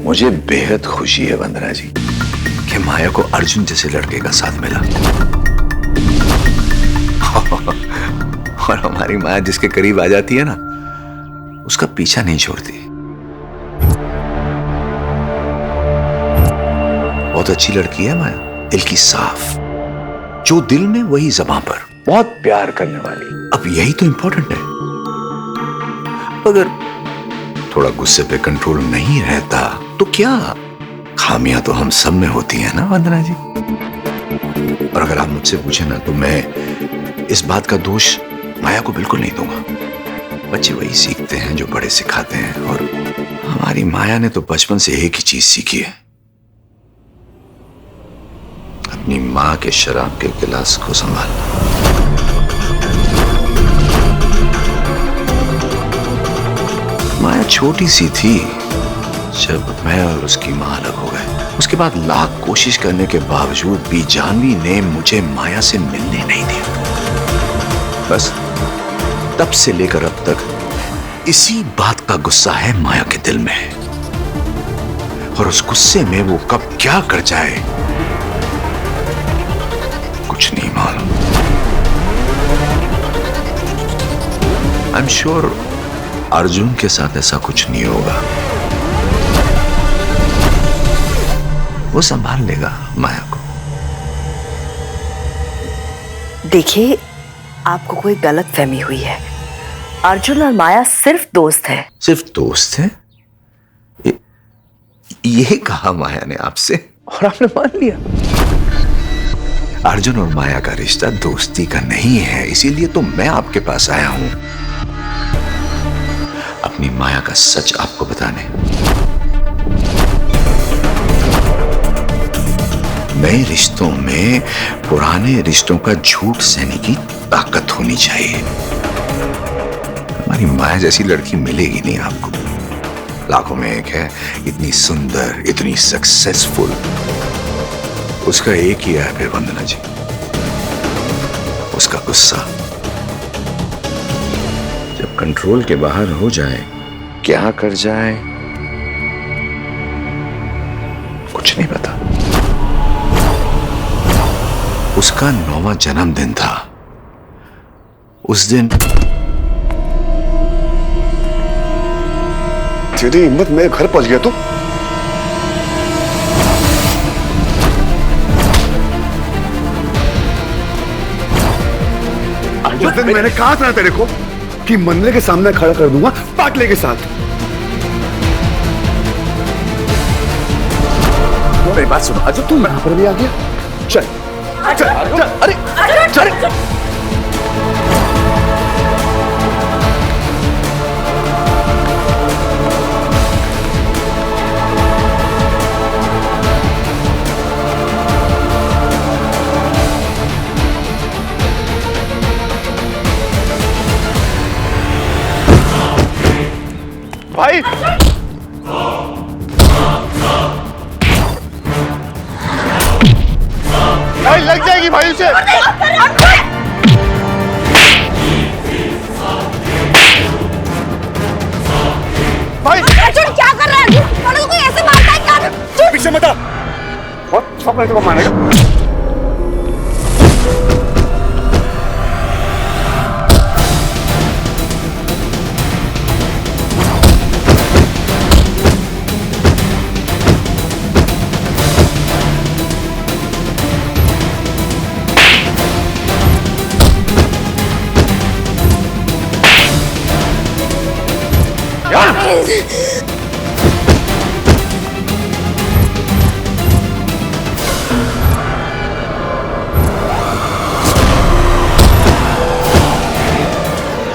मुझे बेहद खुशी है वंदना जी कि माया को अर्जुन जैसे लड़के का साथ मिला। और हमारी माया जिसके करीब आ जाती है ना, उसका पीछा नहीं छोड़ती। बहुत अच्छी लड़की है माया, दिल की साफ, जो दिल में वही ज़बान पर, बहुत प्यार करने वाली। अब यही तो इंपॉर्टेंट है। अगर थोड़ा गुस्से पे कंट्रोल नहीं रहता तो क्या, खामियां तो हम सब में होती हैं ना वंदना जी। और अगर आप मुझसे पूछे ना तो मैं इस बात का दोष माया को बिल्कुल नहीं दूंगा। बच्चे वही सीखते हैं जो बड़े सिखाते हैं, और हमारी माया ने तो बचपन से एक ही चीज सीखी है, अपनी मां के शराब के गिलास को संभालना। माया छोटी सी थी जब मैं और उसकी मां अलग हो गए। उसके बाद लाख कोशिश करने के बावजूद भी जानवी ने मुझे माया से मिलने नहीं दिया। बस तब से लेकर अब तक इसी बात का गुस्सा है माया के दिल में, और उस गुस्से में वो कब क्या कर जाए कुछ नहीं मालूम। आई एम श्योर अर्जुन के साथ ऐसा कुछ नहीं होगा, वो संभाल लेगा माया को। देखिए, आपको कोई गलतफहमी हुई है। अर्जुन और माया सिर्फ दोस्त है। सिर्फ दोस्त है? ये कहा माया ने आपसे और आपने मान लिया? अर्जुन और माया का रिश्ता दोस्ती का नहीं है, इसीलिए तो मैं आपके पास आया हूं अपनी माया का सच आपको बताने। नए रिश्तों में पुराने रिश्तों का झूठ सहने की ताकत होनी चाहिए। हमारी माया जैसी लड़की मिलेगी नहीं आपको, लाखों में एक है, इतनी सुंदर, इतनी सक्सेसफुल। उसका एक ही ऐप है वंदना जी, उसका गुस्सा। जब कंट्रोल के बाहर हो जाए, क्या कर जाए कुछ नहीं पता। उसका 9वां जन्मदिन था। उस दिन तेरी हिम्मत मेरे घर पहुंच गया तो? उस दिन मैंने कहा था तेरे को कि मंदिर के सामने खड़ा कर दूंगा पाटले के साथ। मेरी बात सुनो, अजय तू यहां पर भी आ गया। चल चल चल, अरे चल। भाई भाई लग जाएगी भाई उसे। भाई अर्जुन क्या कर रहा है? तो कोई ऐसे मारता है क्या? पीछे मत आ, बहुत सब लड़कों को मारेगा।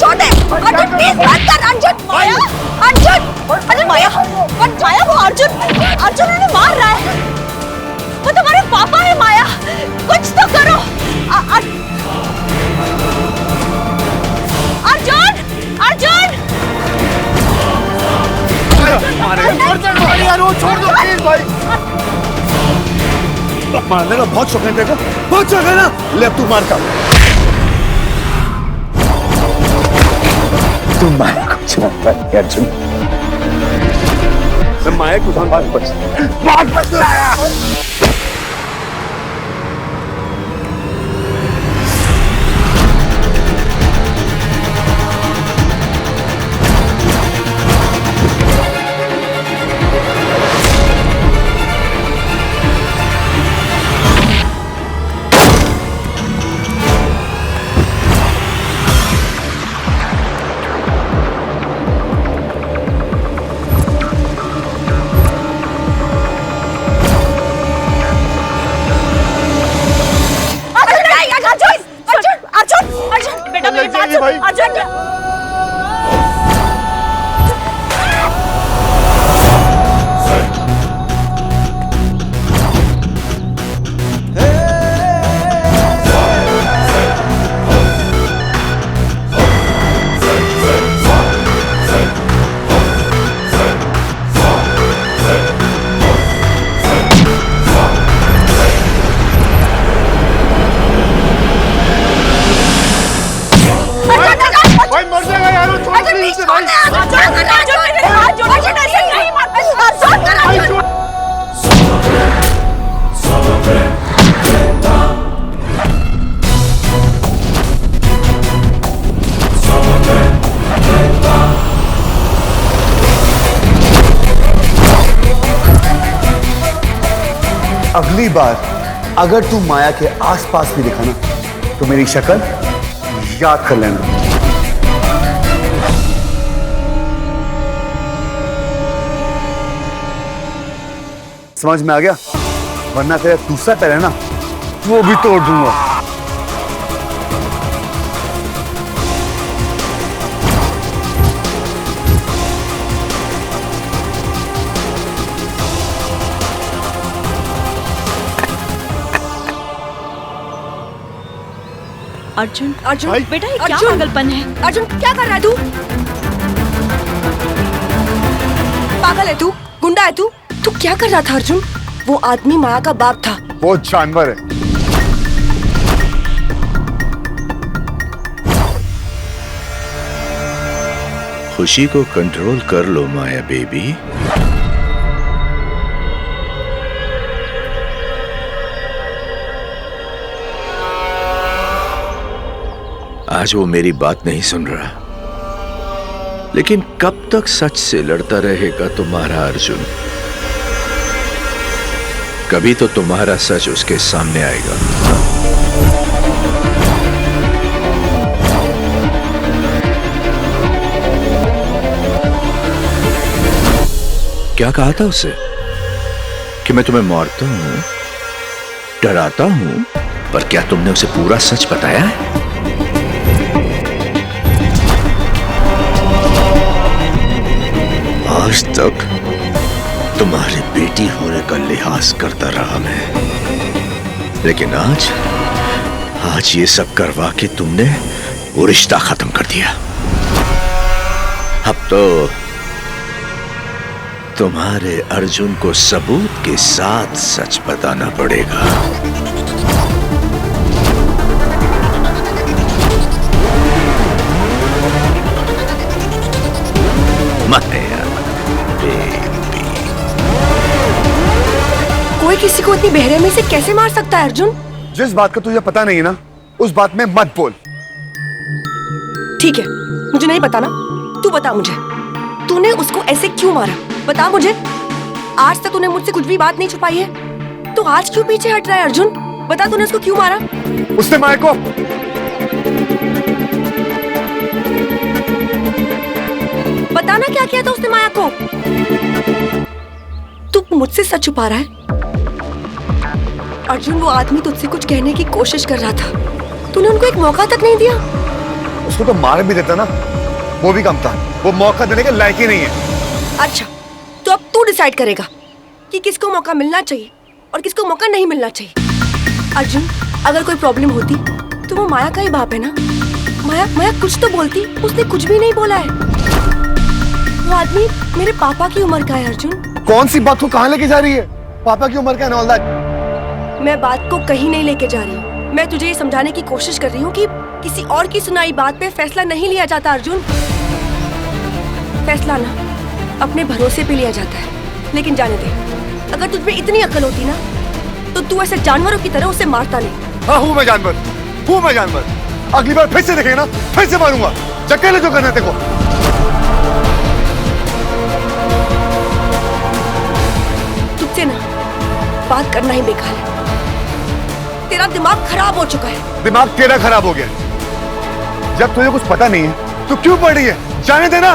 छोटे अर्जुन प्लीज मत कर। अर्जुन माया, अर्जुन अरे माया मत, माया वो अर्जुन उन्हें मार रहा है। वो तुम्हारे पापा है माया, कुछ तो करो। अर्जुन अर्जुन यार वो छोड़ दो प्लीज भाई। मारने का बहुत शौक है तेरे को, बहुत शौक है ना? ले अब तू मार का। तुम माया को जानता है अर्जुन। मैं माया को बहुत पसंद आया। अगली बार अगर तू माया के आसपास भी दिखा ना तो मेरी शक्ल याद कर लेना। समझ में आ गया? वरना तेरा दूसरा पैर है ना वो भी तोड़ दूंगा। अर्जुन, अर्जुन बेटा ये क्या पागलपन है? अर्जुन क्या कर रहा है तू? पागल है तू? गुंडा है तू? तू क्या कर रहा था अर्जुन? वो आदमी माया का बाप था। वो जानवर है। खुशी को कंट्रोल कर लो माया बेबी। आज वो मेरी बात नहीं सुन रहा, लेकिन कब तक सच से लड़ता रहेगा तुम्हारा अर्जुन? कभी तो तुम्हारा सच उसके सामने आएगा। क्या कहा था उसे कि मैं तुम्हें मारता हूं, डराता हूं, पर क्या तुमने उसे पूरा सच बताया है? आज तक तुम्हारी बेटी होने का लिहाज करता रहा मैं, लेकिन आज ये सब करवा के तुमने वो रिश्ता खत्म कर दिया। अब तो तुम्हारे अर्जुन को सबूत के साथ सच बताना पड़ेगा। माया बेबी। कोई किसी को इतनी बेरहमी से कैसे मार सकता है अर्जुन? जिस बात का तुझे पता नहीं है ना उस बात में मत बोल। ठीक है, मुझे नहीं पता ना, तू बता मुझे, तूने उसको ऐसे क्यों मारा? बता मुझे। आज तक तूने मुझसे कुछ भी बात नहीं छुपाई है, तो आज क्यों पीछे हट रहा है अर्जुन? बता तूने उसको क्यों मारा? उसने माया को बताना क्या किया था उसने माया को? तू मुझसे सच छुपा रहा है अर्जुन। वो आदमी तुझसे कुछ कहने की कोशिश कर रहा था, तूने उनको एक मौका तक नहीं दिया। उसको तो मार भी देता ना, वो भी कम था। वो मौका देने के लायक ही नहीं है। अच्छा, तो अब तू डिसाइड करेगा कि किसको मौका मिलना चाहिए और किसको मौका नहीं मिलना चाहिए। अर्जुन, अगर कोई प्रॉब्लम होती तो वो माया का ही बाप है ना। माया कुछ तो बोलती, उसने कुछ भी नहीं बोला है। वो आदमी मेरे पापा की उम्र का है अर्जुन। कौन सी बात को कहाँ लेके जा रही है? पापा की उम्र का है, ऑल दैट। मैं बात को कहीं नहीं लेके जा रही हूँ। मैं तुझे ये समझाने की कोशिश कर रही हूँ कि किसी और की सुनाई बात पे फैसला नहीं लिया जाता अर्जुन। फैसला ना अपने भरोसे पे लिया जाता है, लेकिन जाने दे, अगर तुझ में इतनी अकल होती ना तो तू ऐसे जानवरों की तरह उसे मारता नहीं। हाँ, हूँ मैं जानवर। अगली बार फिर से देखेगा ना, फिर से मारूंगा। चक्कर ले जो करना तेरे को। तुझसे ना बात करना ही बेकार है। तेरा दिमाग खराब हो चुका है। दिमाग तेरा खराब हो गया। जब तुझे कुछ पता नहीं है तो क्यों पढ़ रही है? जाने देना।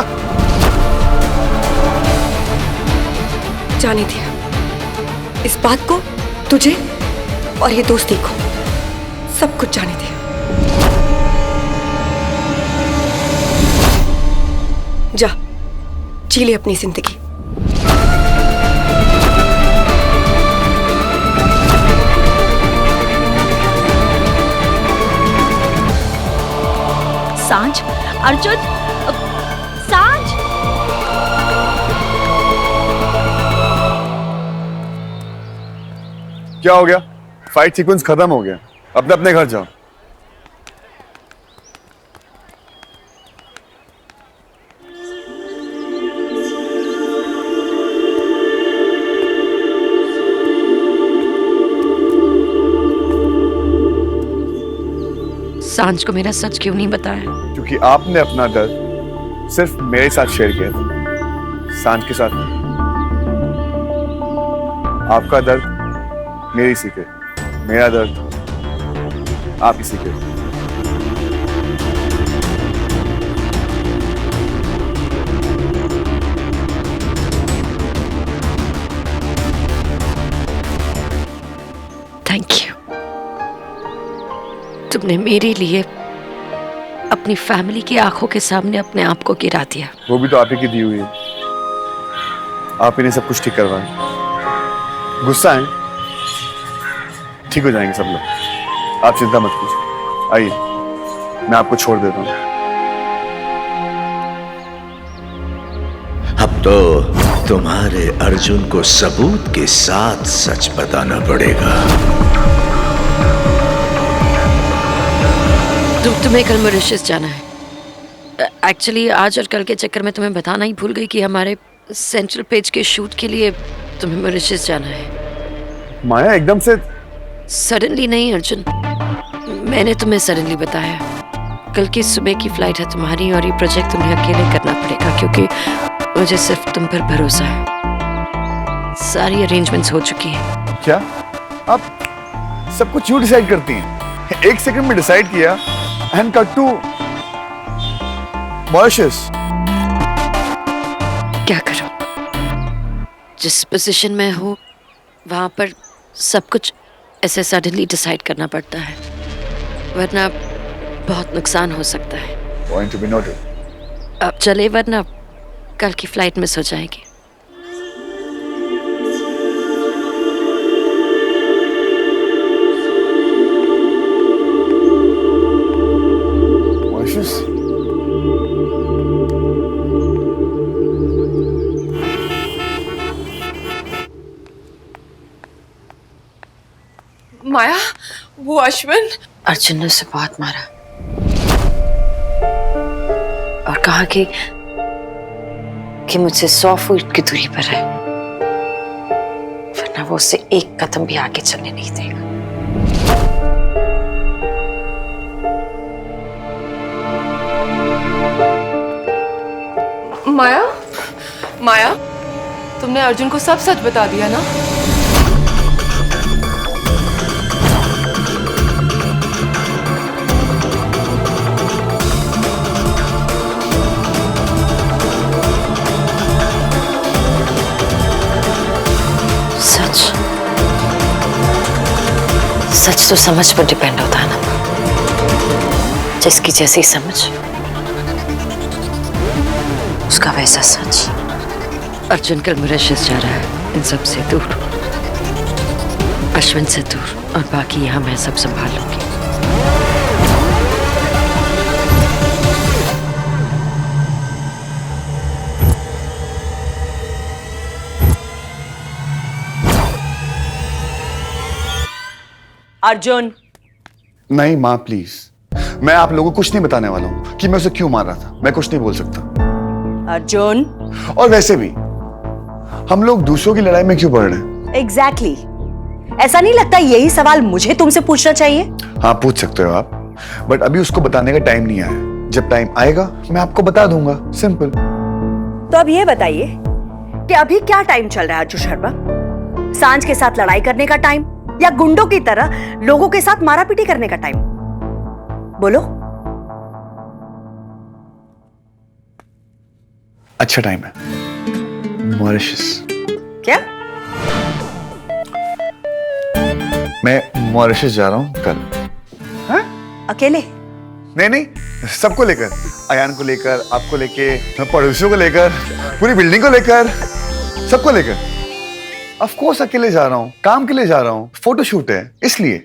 जाने दिया। इस बात को, तुझे और ये दोस्ती को, सब कुछ जाने दिया। जा, जी ले अपनी जिंदगी। सांझ, अर्जुन, सांझ। क्या हो गया? फाइट सीक्वेंस खत्म हो गया, अपने अपने घर जाओ। सांझ को मेरा सच क्यों नहीं बताया? क्योंकि आपने अपना दर्द सिर्फ मेरे साथ शेयर किया था, सांझ के साथ नहीं। आपका दर्द मेरी सीखे, मेरा दर्द आप ही सीखे। Thank you. तुमने मेरे लिए अपनी फैमिली की आंखों के सामने अपने आप को गिरा दिया। वो भी तो आप ही की दी हुई है। आप ही ने सब कुछ ठीक करवाया। गुस्सा है, ठीक हो जाएंगे सब लोग, आप चिंता मत कीजिए। आइए, मैं आपको छोड़ देता हूँ। अब तो तुम्हारे अर्जुन को सबूत के साथ सच बताना पड़ेगा। तुम्हें कल मॉरिशस जाना है। एक्चुअली आज और कल के चक्कर में तुम्हें बताना ही भूल गई कि हमारे सेंट्रल पेज के शूट के लिए तुम्हें मॉरिशस जाना है। माया एकदम से सडनली नहीं अर्जुन, मैंने तुम्हें सडनली बताया। कल की सुबह की फ्लाइट है तुम्हारी और ये प्रोजेक्ट तुम्हें अकेले करना पड़ेगा क्योंकि मुझे सिर्फ तुम पर भरोसा है। सारी अरेंजमेंट्स हो चुकी हैं। क्या आप सब कुछ क्यों डिसाइड करती हैं? एक सेकंड में डिसाइड किया एंड कट टू मॉरिशस। क्या करूं? जिस पोजीशन में हूँ वहां पर सब कुछ ऐसे सडनली डिसाइड करना पड़ता है, वरना बहुत नुकसान हो सकता है। Point to be noted. अब चले वरना कल की फ्लाइट मिस हो जाएगी। मॉरिशस? माया, वो अश्विन। अर्जुन ने उसे बहुत मारा और कहा कि मुझसे 100 फुट की दूरी पर है, वरना वो उसे एक कदम भी आगे चलने नहीं देगा। माया, माया, तुमने अर्जुन को सब सच बता दिया ना? सच सच तो समझ पर डिपेंड होता है ना, जिसकी जैसी समझ उसका वैसा सच। अर्जुन कल मॉरिशस जा रहा है, इन सब से दूर, अश्विन से दूर, और बाकी यहाँ मैं सब संभाल लूंगी। अर्जुन, नहीं माँ प्लीज, मैं आप लोगों को कुछ नहीं बताने वाला हूँ कि मैं उसे क्यों मार रहा था। मैं कुछ नहीं बोल सकता। अर्जुन। और वैसे भी हम लोग दूसरों की लड़ाई में क्यों पड़ रहे हैं? एग्जैक्टली ऐसा नहीं लगता यही सवाल मुझे तुमसे पूछना चाहिए? हाँ पूछ सकते हो आप, बट अभी उसको बताने का टाइम नहीं आया। जब टाइम आएगा मैं आपको बता दूंगा, सिंपल। तो अब ये बताइए कि अभी क्या टाइम चल रहा है अर्जुन शर्मा? सांझ के साथ लड़ाई करने का टाइम या गुंडों की तरह लोगों के साथ मारापीटी करने का टाइम? बोलो। अच्छा टाइम है, मॉरिशस। क्या? मैं मॉरिशस जा रहा हूँ कल। हाँ? अकेले? नहीं नहीं, सबको लेकर, अयान को लेकर, आपको लेके, पड़ोसियों को लेकर, पूरी बिल्डिंग को लेकर, सबको लेकर। ऑफ कोर्स अकेले जा रहा हूँ, काम के लिए जा रहा हूँ, फोटोशूट है इसलिए।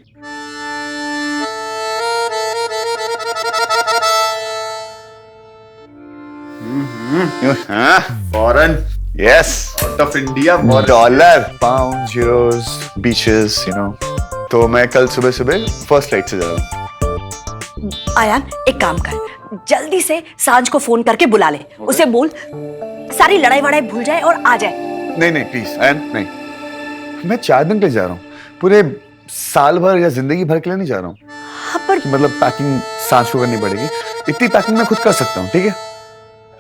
Foreign, yes, out of India, dollar, pound, Euros, beaches, you know. तो मैं कल सुबह सुबह फर्स्ट फ्लाइट से जा रहा हूँ। आयान एक काम कर, जल्दी से सांझ को फोन करके बुला ले। उसे बोल सारी लड़ाई वड़ाई भूल जाए और आ जाए। नहीं नहीं प्लीज आयन, नहीं। मैं 4 दिन के लिए जा रहा हूँ, पूरे साल भर या जिंदगी भर के लिए नहीं जा रहा हूँ। हाँ पर मतलब पैकिंग सांझ को करनी पड़ेगी, इतनी पैकिंग मैं खुद कर सकता हूँ, ठीक है?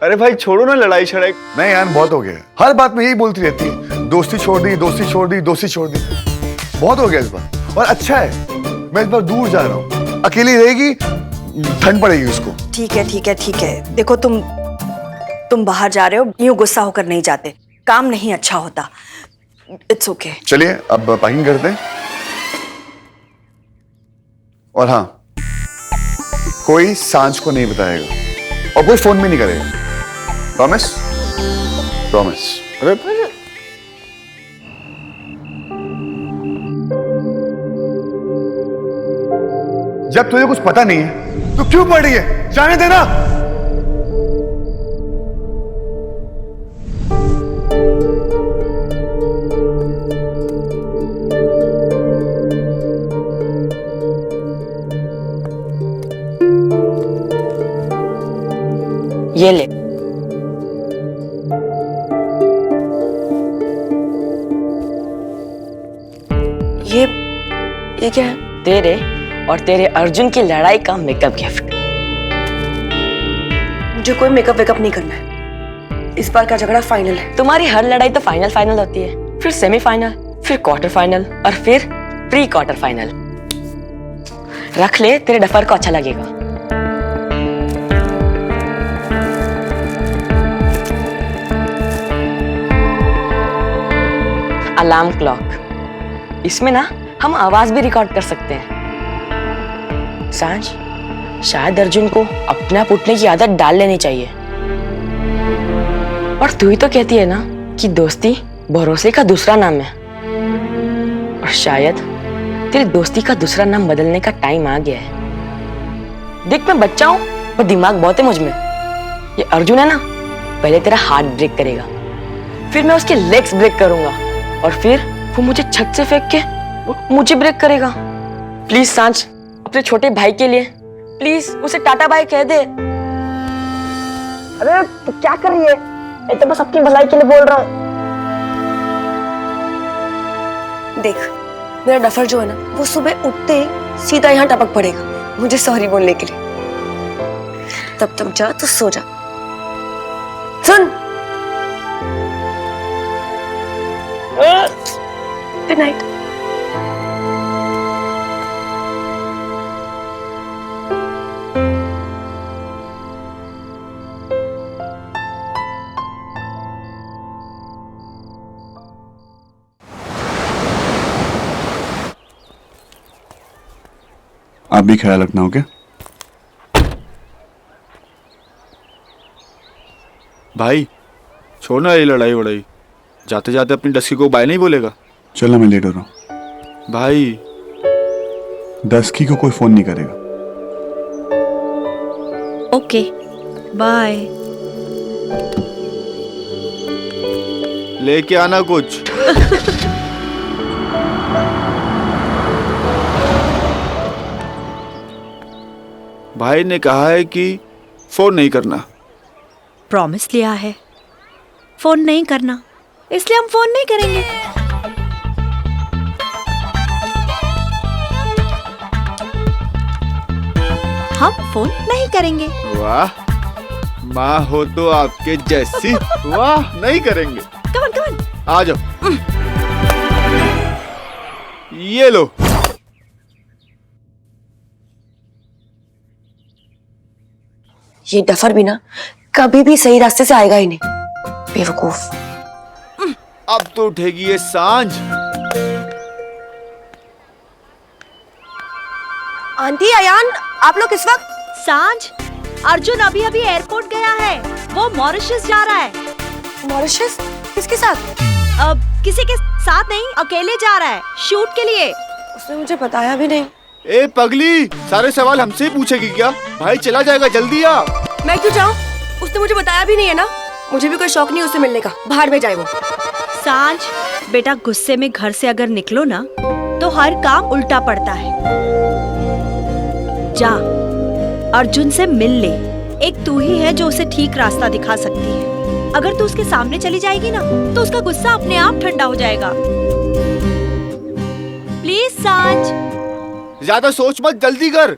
अरे भाई छोड़ो ना लड़ाई छड़ाई। नहीं यार बहुत हो गया, हर बात में यही बोलती रहती है, दोस्ती छोड़ दी, दोस्ती छोड़ दी, दोस्ती छोड़ दी। बहुत हो गया इस बार, और अच्छा है मैं इस बार दूर जा रहा हूँ, अकेली रहेगी, ठंड पड़ेगी उसको। ठीक है ठीक है ठीक है। देखो तुम बाहर जा रहे हो, यूं गुस्सा होकर नहीं जाते, काम नहीं अच्छा होता। It's okay. चलिए अब पैकिंग करते हैं। और हाँ, कोई सांझ को नहीं बताएगा और कोई फोन भी नहीं करेगा, प्रॉमिस? प्रॉमिस। अरे जब तुझे कुछ पता नहीं है तो क्यों पढ़ रही है? जाने देना। ये ले। ये क्या है? तेरे और तेरे अर्जुन की लड़ाई का मेकअप गिफ्ट। मुझे कोई मेकअप वेकअप नहीं करना है, इस बार का झगड़ा फाइनल है। तुम्हारी हर लड़ाई तो फाइनल फाइनल होती है, फिर सेमीफाइनल, फिर क्वार्टर फाइनल और फिर प्री क्वार्टर फाइनल। रख ले, तेरे डफर को अच्छा लगेगा। अलार्म क्लॉक, इसमें ना हम आवाज भी रिकॉर्ड कर सकते हैं। सांझ, शायद अर्जुन को अपने आप उठने की आदत डाल लेनी चाहिए। और तू ही तो कहती है ना कि दोस्ती भरोसे का दूसरा नाम है, और शायद तेरी दोस्ती का दूसरा नाम बदलने का टाइम आ गया है। देख मैं बच्चा हूं पर दिमाग बहुत है मुझ में। ये अर्जुन है ना, पहले तेरा हार्ट ब्रेक करेगा, फिर मैं उसके लेग्स ब्रेक करूंगा, और फिर वो मुझे छत से फेंक के मुझे ब्रेक करेगा। प्लीज सांझ, अपने छोटे भाई के लिए प्लीज उसे टाटा बाय कह दे। अरे तू क्या कर रही है? मैं तो बस अपनी भलाई के लिए बोल रहा हूँ। देख मेरा डफर जो है ना, वो सुबह उठते ही सीधा यहाँ टपक पड़ेगा मुझे सॉरी बोलने के लिए। तब तक जा तो सो जा। सुन, गुड नाइट। आप भी ख्याल रखना, ओके? भाई छोड़ ना ये लड़ाई वड़ाई, जाते जाते अपनी डस्की को बाय नहीं बोलेगा? चलो मैं लेट हो रहा हूँ। भाई डस्की को कोई फोन नहीं करेगा। Okay bye. लेके आना कुछ। भाई ने कहा है कि फोन नहीं करना, प्रॉमिस लिया है फोन नहीं करना, इसलिए हम फोन नहीं करेंगे। हम फोन नहीं करेंगे। वाह, माँ हो तो आपके जैसी। वाह, नहीं करेंगे। कमन कमन, आ जाओ। ये लो। ये डफर भी ना कभी भी सही रास्ते से आएगा ही नहीं, बेवकूफ। अब तो उठेगी ये सांझ। आंटी, अयान, आप लोग इस वक्त? सांझ, अर्जुन अभी अभी एयरपोर्ट गया है, वो मॉरिशस जा रहा है। मॉरिशस? किसके साथ? अब किसी के साथ नहीं, अकेले जा रहा है शूट के लिए। उसने मुझे बताया भी नहीं। ए पगली, सारे सवाल हमसे ही पूछेगी क्या? भाई चला जाएगा, जल्दी आ। मैं क्यों जाऊँ? उसने मुझे बताया भी नहीं है ना। मुझे भी कोई शौक नहीं उससे मिलने का, बाहर में जाए वो। सांझ बेटा, गुस्से में घर से अगर निकलो ना तो हर काम उल्टा पड़ता है। जा, अर्जुन से मिल ले। एक तू ही है जो उसे ठीक रास्ता दिखा सकती है। अगर तू उसके सामने चली जाएगी ना तो उसका गुस्सा अपने आप ठंडा हो जाएगा। प्लीज सांझ। ज्यादा सोच मत, जल्दी कर।